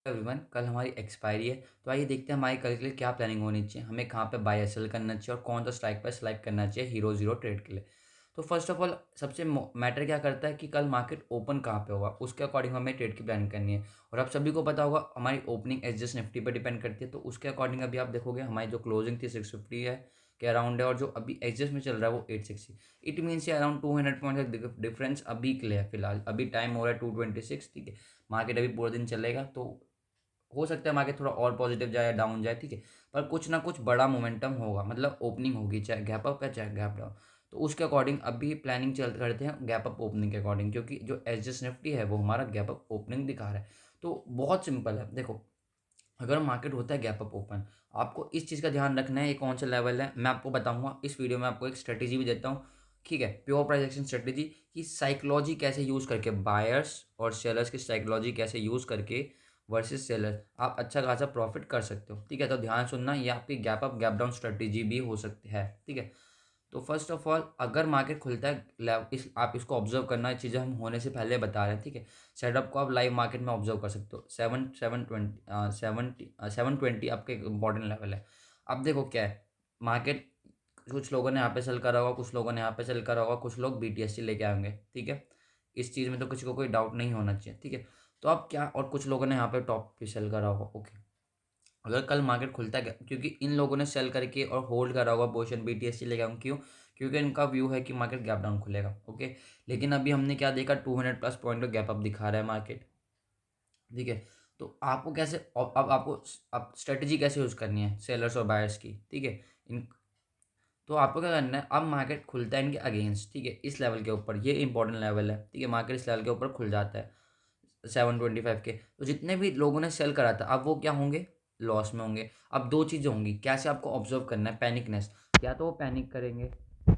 Everyone, कल हमारी expiry है। तो आइए देखते हैं हमारी कल के लिए क्या प्लानिंग होनी चाहिए, हमें कहाँ पे बाय या सेल करना चाहिए और कौन सा स्ट्राइक पर सेलेक्ट करना चाहिए हीरो जीरो ट्रेड के लिए। तो फर्स्ट ऑफ ऑल सबसे मैटर क्या करता है कि कल मार्केट ओपन कहाँ पे होगा, उसके अकॉर्डिंग हमें ट्रेड की प्लानिंग करनी है। और आप सभी को पता होगा हमारी ओपनिंग एसजीएस निफ्टी पर डिपेंड करती है, तो उसके अकॉर्डिंग अभी आप देखोगे हमारी जो क्लोजिंग थी 650 है के अराउंड है, और जो अभी एसजीएस में चल रहा है वो 860। इट मीन्स ये अराउंड 200 पॉइंट का डिफरेंस अभी के लिए है। फिलहाल अभी टाइम हो रहा है 226, ठीक है। मार्केट अभी पूरा दिन चलेगा, तो हो सकता है मार्केट थोड़ा और पॉजिटिव जाए या डाउन जाए, ठीक है। पर कुछ ना कुछ बड़ा मोमेंटम होगा, मतलब ओपनिंग होगी, चाहे गैप अप है चाहे गैप डाउन। तो उसके अकॉर्डिंग अभी प्लानिंग चल करते हैं गैप अप ओपनिंग के अकॉर्डिंग, क्योंकि जो एसजीएस निफ्टी है वो हमारा गैप अप ओपनिंग दिखा रहा है। तो बहुत सिंपल है, देखो अगर मार्केट होता है गैप अप ओपन, आपको इस चीज़ का ध्यान रखना है ये कौन सा लेवल है। मैं आपको बताऊंगा इस वीडियो में, आपको एक स्ट्रेटेजी भी देता हूँ, ठीक है। प्योर प्राइस एक्शन स्ट्रेटेजी की साइकोलॉजी कैसे यूज़ करके, बायर्स और सेलर्स की साइकोलॉजी कैसे यूज़ करके वर्सेस सेलर आप अच्छा खासा प्रॉफिट कर सकते हो, ठीक है। तो ध्यान सुनना, ये आपकी gap up gap down strategy भी हो सकती है, ठीक है। तो फर्स्ट ऑफ ऑल अगर मार्केट खुलता है आप इसको ऑब्जर्व करना, ये चीज़ें हम होने से पहले बता रहे हैं, ठीक है। सेटअप को आप लाइव मार्केट में ऑब्जर्व कर सकते हो। 720 आपका एक इंपॉर्टेंट लेवल है। अब देखो क्या है, मार्केट कुछ लोगों ने यहाँ पे सेल करा होगा, कुछ लोगों ने यहाँ पे सेल करा होगा, कुछ लोग बीटीएससी लेके आएंगे, ठीक है। इस चीज़ में तो किसी को कोई डाउट नहीं होना चाहिए, ठीक है। तो अब क्या, और कुछ लोगों ने यहाँ पे टॉप पे सेल करा होगा, ओके। अगर कल मार्केट खुलता है, क्योंकि इन लोगों ने सेल करके और होल्ड करा होगा पोजीशन बीटीएससी लेगा, क्यों? क्योंकि इनका व्यू है कि मार्केट गैप डाउन खुलेगा, ओके। लेकिन अभी हमने क्या देखा, 200 प्लस पॉइंट का गैप अप दिखा रहा है मार्केट, ठीक है। तो आपको कैसे, अब आपको अब स्ट्रेटजी कैसे यूज करनी है सेलर्स और बायर्स की, ठीक है। इन तो आपको क्या करना है, अब मार्केट खुलता है इनके अगेंस्ट, ठीक है, इस लेवल के ऊपर, ये इंपॉर्टेंट लेवल है, ठीक है। मार्केट इस लेवल के ऊपर खुल जाता है 725 के, तो जितने भी लोगों ने सेल करा था अब वो क्या होंगे, लॉस में होंगे। अब दो चीज़ें होंगी, कैसे आपको ऑब्जर्व करना है, पैनिकनेस, या तो वो पैनिक करेंगे,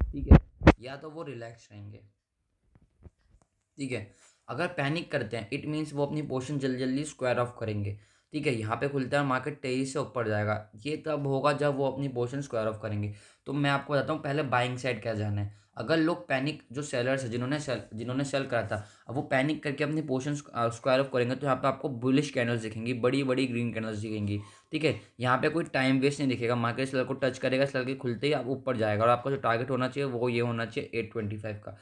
ठीक है, या तो वो रिलैक्स रहेंगे, ठीक है। अगर पैनिक करते हैं इट मीन्स वो अपनी पोर्शन जल्दी जल्दी स्क्वायर ऑफ करेंगे, ठीक है। यहाँ पे खुलता है मार्केट तेजी से ऊपर जाएगा, ये तब होगा जब वो अपनी पोर्शन स्क्वायर ऑफ करेंगे। तो मैं आपको बताता हूँ पहले बाइंग साइड क्या जाना है। अगर लोग पैनिक, जो सेलर्स है जिन्होंने सेल करा था, अब वो पैनिक करके अपनी पोर्शन स्क्वायर ऑफ करेंगे, तो यहाँ पे आपको बुलिश कैंडल्स दिखेंगी, बड़ी बड़ी ग्रीन कैंडल्स दिखेंगी, ठीक है। यहाँ पे कोई टाइम वेस्ट नहीं दिखेगा, मार्केट सेलर को टच करेगा, सेलर के खुलते ही आप ऊपर जाएगा, और आपका जो टारगेट होना चाहिए वो ये होना चाहिए 825 का।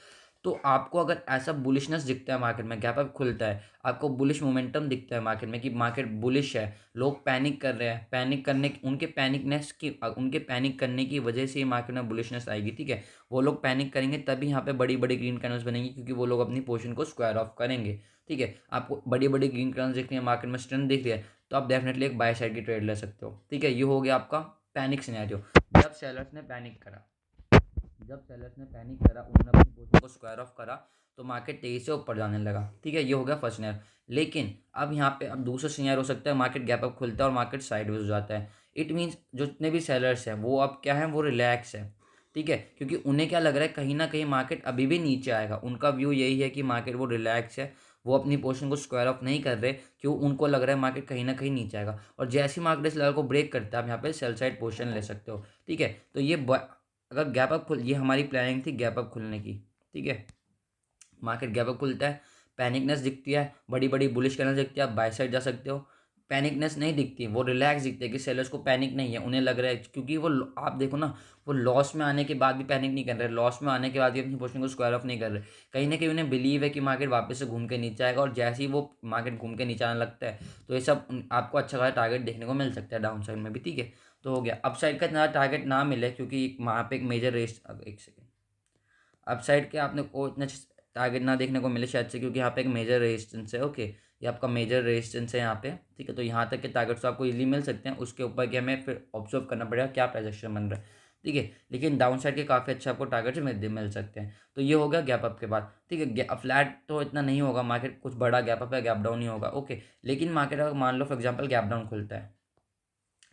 तो आपको अगर ऐसा बुलिशनेस दिखता है मार्केट में, गैप अप खुलता है, आपको बुलिश मोमेंटम दिखता है मार्केट में कि मार्केट बुलिश है, लोग पैनिक कर रहे हैं, पैनिक करने उनके पैनिक करने की वजह से ही मार्केट में बुलिशनेस आएगी, ठीक है। वो लोग पैनिक करेंगे तभी यहाँ पे बड़ी बड़ी ग्रीन कैंडल्स बनेंगी, क्योंकि वो लोग अपनी पोजीशन को स्क्वायर ऑफ करेंगे, ठीक है। आपको बड़ी बड़ी ग्रीन कैंडल्स दिख रही है, मार्केट में स्ट्रेंथ दिख रही है, तो आप डेफिनेटली एक बाय साइड की ट्रेड ले सकते हो, ठीक है। ये हो गया आपका पैनिक सिनेरियो। जब सेलर्स ने पैनिक करा, जब सेलर्स ने पैनिक करा, उन्होंने अपनी पोजीशन को स्क्वायर ऑफ करा, तो मार्केट तेजी से ऊपर जाने लगा, ठीक है। ये हो गया फर्स्ट सिनेरियो। लेकिन अब यहाँ पे अब दूसरा सिनेरियो हो सकता है, मार्केट गैप अप खुलता है और मार्केट साइडवेज हो जाता है। इट मीन्स जो जितने भी सेलर्स हैं वो अब क्या है, वो रिलैक्स है, ठीक है। क्योंकि उन्हें क्या लग रहा है, कहीं ना कहीं मार्केट अभी भी नीचे आएगा, उनका व्यू यही है कि मार्केट वो रिलैक्स है, वो अपनी पोजीशन को स्क्वायर ऑफ नहीं कर रहे, क्यों? उनको लग रहा है मार्केट कहीं ना कहीं नीचे आएगा, और जैसे ही मार्केट इस लेवल को ब्रेक करता है आप यहाँ पे सेल साइड पोजीशन ले सकते हो, ठीक है। तो ये अगर गैप अप खुल, ये हमारी प्लानिंग थी गैप अप खुलने की, ठीक है। मार्केट गैप अप खुलता है, पैनिकनेस दिखती है, बड़ी बड़ी बुलिश कैंडल दिखती है, आप बाय साइड जा सकते हो। पैनिकनेस नहीं दिखती, वो रिलैक्स दिखते हैं कि सेलर्स को पैनिक नहीं है, उन्हें लग रहा है, क्योंकि वो आप देखो ना, वो लॉस में आने के बाद भी पैनिक नहीं कर रहे, लॉस में आने के बाद भी अपनी पोजीशन को स्क्वायर ऑफ नहीं कर रहे। कहीं ना कहीं उन्हें बिलीव है कि मार्केट वापस से घूम के नीचे आएगा, और जैसे ही वो मार्केट घूम के नीचे आने लगता है, तो ये सब आपको अच्छा खासा टारगेट देखने को मिल सकता है डाउन साइड में भी, ठीक है। तो हो गया, अप साइड का इतना टारगेट ना मिले, क्योंकि वहाँ पे एक मेजर रेस, एक सेकेंड, अपसाइड के आपने को इतना टारगेट ना देखने को मिले शायद से, क्योंकि यहाँ पे एक मेजर रेजिस्टेंस है, ओके। ये आपका मेजर रेजिस्टेंस है यहाँ पे, ठीक है। तो यहाँ तक के टारगेट्स आपको इजीली मिल सकते हैं, उसके ऊपर कि हमें फिर ऑब्जर्व करना पड़ेगा क्या प्राइस एक्शन बन रहा है, ठीक है। लेकिन डाउन साइड के काफ़ी अच्छे आपको टारगेट्स मिल सकते हैं। तो ये हो गया गैप अप के बाद, ठीक है। फ्लैट तो इतना नहीं होगा, मार्केट कुछ बड़ा गैप अप है, गैप डाउन ही होगा, ओके। लेकिन मार्केट अगर मान लो फॉर एग्जाम्पल गैप डाउन खुलता है,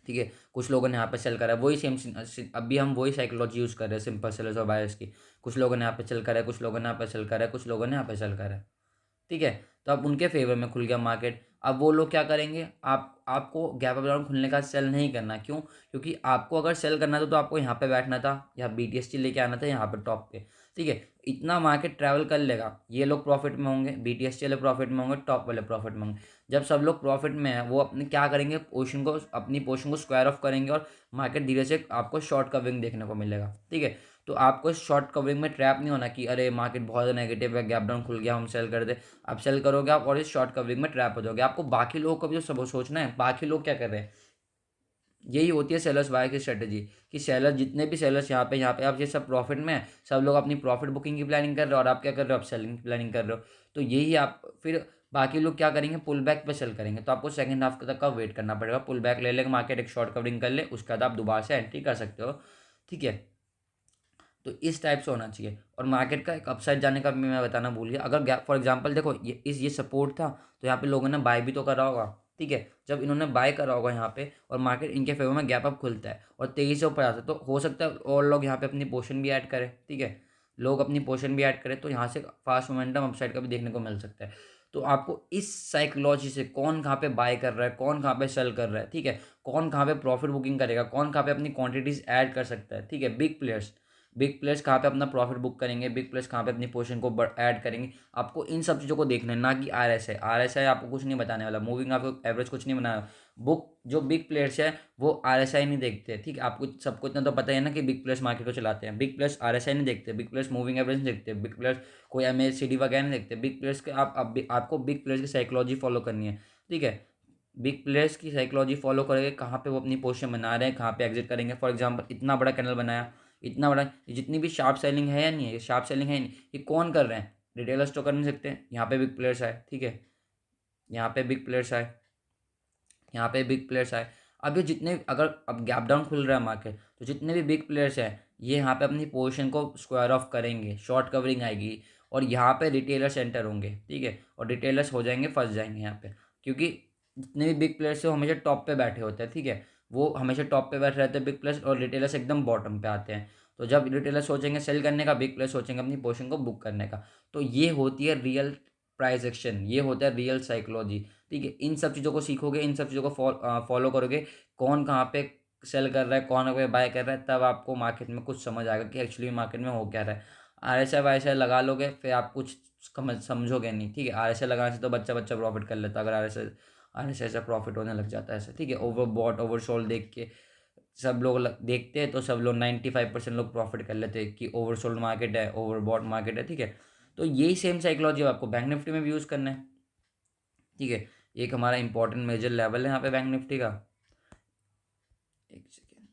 ठीक है, कुछ लोगों ने यहाँ पे सेल करा है, वही अभी हम वही साइकोलॉजी यूज़ कर रहे हैं सिंपल सेलर्स और बायर्स की। कुछ लोगों ने यहाँ पे सेल करा है, कुछ लोगों ने यहाँ पे सेल करा है, कुछ लोगों ने यहाँ पे सेल करा है, ठीक है। तो अब उनके फेवर में खुल गया मार्केट। अब वो लोग क्या करेंगे, आपको गैप अप डाउन खुलने का सेल नहीं करना, क्यों? क्योंकि आपको अगर सेल करना था तो आपको यहाँ पे बैठना था, या बीटीएसटी लेके आना था यहाँ पे टॉप पे, ठीक है। इतना मार्केट ट्रैवल कर लेगा, ये लोग प्रॉफिट में होंगे, बीटीएससी वाले प्रॉफिट में होंगे, टॉप वाले प्रॉफिट में होंगे। जब सब लोग प्रॉफिट में हैं, वो अपने क्या करेंगे, अपनी पोजीशन को स्क्वायर ऑफ करेंगे और मार्केट धीरे से आपको शॉर्ट कवरिंग देखने को मिलेगा। ठीक है, तो आपको शॉर्ट कवरिंग में ट्रैप नहीं होना कि अरे मार्केट बहुत नेगेटिव है, गैप डाउन खुल गया, हम सेल कर दे। आप सेल करोगे आप और इस शॉर्ट कवरिंग में ट्रैप हो जाओगे। आपको बाकी लोगों को भी जो सब सोचना है, बाकी लोग क्या कर रहे हैं, यही होती है सेलर्स बाय की स्ट्रेटेजी। कि सेलर, जितने भी सेलर्स यहाँ पे आप ये सब प्रॉफिट में हैं, सब लोग अपनी प्रॉफिट बुकिंग की प्लानिंग कर रहे हो और आप क्या कर रहे हो, आप सेलिंग की प्लानिंग कर रहे हो। तो यही आप फिर बाकी लोग क्या करेंगे, पुल बैक पे सेल करेंगे। तो आपको सेकंड हाफ तक का वेट करना पड़ेगा, पुल बैक ले लेगा मार्केट, एक शॉर्ट कवरिंग कर ले, उसके बाद आप दोबारा से एंट्री कर सकते हो। ठीक है, तो इस टाइप से होना चाहिए। और मार्केट का एक अपसाइड जाने का भी मैं बताना भूल गया। अगर गैप, फॉर एग्जांपल देखो, ये सपोर्ट था, तो यहाँ पे लोगों ने बाय भी तो करा होगा। ठीक है, जब इन्होंने बाय करा होगा यहाँ पे और मार्केट इनके फेवर में गैप अप खुलता है और तेजी से ऊपर आता है, तो हो सकता है और लोग यहाँ पे अपनी पोर्शन भी ऐड करें। ठीक है, लोग अपनी पोर्शन भी ऐड करें, तो यहाँ से फास्ट मोमेंटम अपसाइड का भी देखने को मिल सकता है। तो आपको इस साइकोलॉजी से कौन कहाँ पे बाय कर रहा है, कौन कहाँ पे सेल कर रहा है, ठीक है, कौन कहाँ पे प्रॉफिट बुकिंग करेगा, कौन कहाँ पे अपनी क्वांटिटीज ऐड कर सकता है। ठीक है, बिग प्लेयर्स कहाँ पे अपना प्रॉफिट बुक करेंगे, बिग प्लेयर्स कहाँ पे अपनी पोजीशन को ऐड करेंगे। आपको इन सब चीज़ों को देखना है, ना कि आरएसआई आपको कुछ नहीं बताने वाला, मूविंग आपको एवरेज कुछ नहीं बनाया। बुक जो बिग प्लेयर्स है वो आरएसआई नहीं देखते। ठीक है, आपको सबको इतना तो पता है ना कि बिग प्लेयर्स मार्केट को चलाते हैं। बिग प्लेयर्स आरएसआई नहीं देखते, बिग प्लेयर्स मूविंग एवरेज नहीं देखते, बिग प्लेयर्स कोई एमएसीडी वगैरह नहीं देखते। बिग प्लेयर्स के आपको बिग प्लेयर्स की साइकोलॉजी फॉलो करनी है। ठीक है, बिग प्लेयर्स की साइकोलॉजी फॉलो करेंगे, कहाँ पे वो अपनी पोजीशन बना रहे हैं, कहाँ पे एग्जिट करेंगे। फॉर एग्जांपल इतना बड़ा कैंडल बनाया, इतना बड़ा, जितनी भी शार्प सेलिंग है या नहीं है, ये शार्प सेलिंग है नहीं, ये कौन कर रहे हैं, रिटेलर्स तो कर नहीं सकते। यहाँ पे बिग प्लेयर्स आए। ठीक है, यहाँ पे बिग प्लेयर्स आए, यहाँ पे बिग प्लेयर्स आए। अब ये जितने, अगर अब गैप डाउन खुल रहा है मार्केट, तो जितने भी बिग प्लेयर्स हैं ये यहाँ पे अपनी पोजीशन को स्क्वायर ऑफ करेंगे, शॉर्ट कवरिंग आएगी और यहाँ पे रिटेलर्स एंटर होंगे। ठीक है, और रिटेलर्स हो जाएंगे, फंस जाएंगे यहाँ पे, क्योंकि जितने भी बिग प्लेयर्स हैं वो हमेशा टॉप पे बैठे होते हैं। ठीक है, वो हमेशा टॉप पे बैठे रहते हैं बिग प्लेयर्स, और रिटेलर्स एकदम बॉटम पे आते हैं। तो जब रिटेलर्स सोचेंगे सेल करने का, बिग प्लेयर्स सोचेंगे अपनी पोजीशन को बुक करने का। तो ये होती है रियल प्राइस एक्शन, ये होता है रियल साइकोलॉजी। ठीक है, इन सब चीज़ों को सीखोगे, इन सब चीज़ों को फॉलो करोगे, कौन कहाँ पे सेल कर रहा है, कौन कहाँ पे बाय कर रहा है, तब आपको मार्केट में कुछ समझ आएगा कि एक्चुअली मार्केट में हो क्या रहा है। आरएसआई वाईएसआई लगा लोगे, फिर आप कुछ समझोगे नहीं। ठीक है, आरएसआई लगाने से तो बच्चा बच्चा प्रॉफिट कर लेता है, अगर आरएसआई से प्रॉफिट होने लग जाता है ऐसे। ठीक है, ओवर बॉट ओवर सोल्ड देख के सब लोग देखते हैं, तो सब लोग 95% लोग प्रॉफिट कर लेते हैं कि ओवर सोल्ड मार्केट है, ओवर बॉट मार्केट है। ठीक है, तो यही सेम साइकोलॉजी आपको बैंक निफ्टी में भी यूज़ करना है। ठीक है, एक हमारा इंपॉर्टेंट मेजर लेवल है यहाँ पे बैंक निफ्टी का। एक सेकेंड।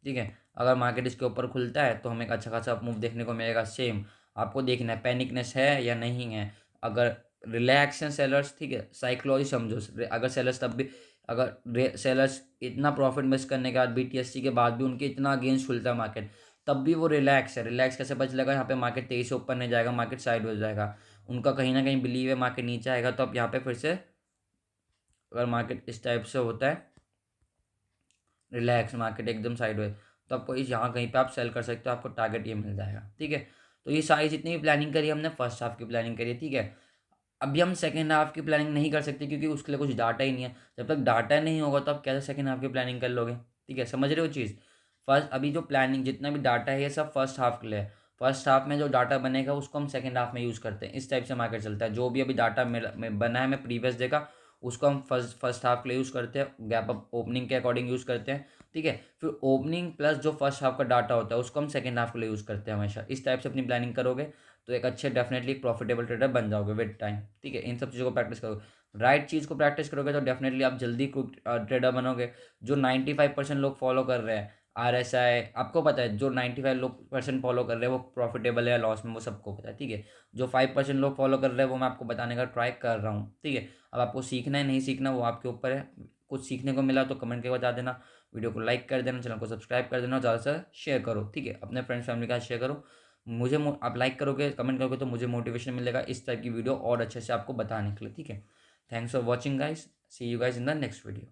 ठीक है, अगर मार्केट इसके ऊपर खुलता है तो हमें एक अच्छा खासा मूव देखने को मिलेगा। सेम आपको देखना है पैनिकनेस है या नहीं है। अगर रिलैक्स हैं सेलर्स, ठीक है, साइकोलॉजी समझो। अगर सेलर्स तब भी, अगर सेलर्स इतना प्रॉफिट मिस करने के बाद, बीटीएससी के बाद भी उनके इतना अगेंस्ट खुलता है मार्केट, तब भी वो रिलैक्स है। रिलैक्स कैसे पता चलेगा, यहाँ पे मार्केट तेईस से ऊपर नहीं जाएगा, मार्केट साइड हो जाएगा। उनका कहीं ना कहीं बिलीव है मार्केट नीचे आएगा, तो अब यहाँ पे फिर से, अगर मार्केट इस टाइप से होता है, रिलैक्स मार्केट एकदम साइडवेज, तो आपको इस यहाँ कहीं पे आप सेल कर सकते हो, आपको टारगेट ये मिल जाएगा। ठीक है, तो ये सारी जितनी भी प्लानिंग करी हमने, फर्स्ट हाफ की प्लानिंग करी है। ठीक है, अभी हम सेकंड हाफ की प्लानिंग नहीं कर सकते क्योंकि उसके लिए कुछ डाटा ही नहीं है। जब तक डाटा नहीं होगा तो आप कैसे सेकंड हाफ की प्लानिंग कर लोगे। ठीक है, समझ रहे हो चीज़। फर्स्ट, अभी जो प्लानिंग जितना भी डाटा है ये सब फर्स्ट हाफ के लिए है। फर्स्ट हाफ में जो डाटा बनेगा उसको हम सेकंड हाफ में यूज़ करते हैं। इस टाइप से मार्केट चलता है। जो भी अभी डाटा में बना है, मैं प्रीवियस देखा, उसको हम फर्स्ट हाफ के लिए यूज़ करते हैं, गैप अप ओपनिंग के अकॉर्डिंग यूज़ करते हैं। ठीक है, फिर ओपनिंग प्लस जो फर्स्ट हाफ का डाटा होता है उसको हम सेकंड हाफ के लिए यूज़ करते हैं हमेशा। इस टाइप से अपनी प्लानिंग करोगे तो एक अच्छे, डेफिनेटली एक प्रॉफिटेबल ट्रेडर बन जाओगे विद टाइम। ठीक है, इन सब चीज़ों को प्रैक्टिस करोगे, राइट चीज़ को प्रैक्टिस करोगे तो डेफिनेटली आप जल्दी ट्रेडर बनोगे। जो 95% लोग फॉलो कर रहे हैं आरएसआई, आपको पता है जो 95 लोग परसेंट फॉलो कर रहे हैं वो प्रॉफिटेबल है या लॉस में, वो सबको पता है। ठीक है, जो 5% लोग फॉलो कर रहे हैं वो मैं आपको बताने का ट्राई कर रहा हूँ। ठीक है, अब आपको सीखना है नहीं सीखना वो आपके ऊपर है। कुछ सीखने को मिला तो कमेंट करके बता देना, वीडियो को लाइक कर देना, चैनल को सब्सक्राइब कर देना और ज़्यादा से शेयर करो। ठीक है, अपने फ्रेंड्स फैमिली के साथ शेयर करो। आप लाइक करोगे, कमेंट करोगे तो मुझे मोटिवेशन मिलेगा इस टाइप की वीडियो और अच्छे से आपको बताने के लिए। ठीक है, thanks for watching guys, see you guys in the next video.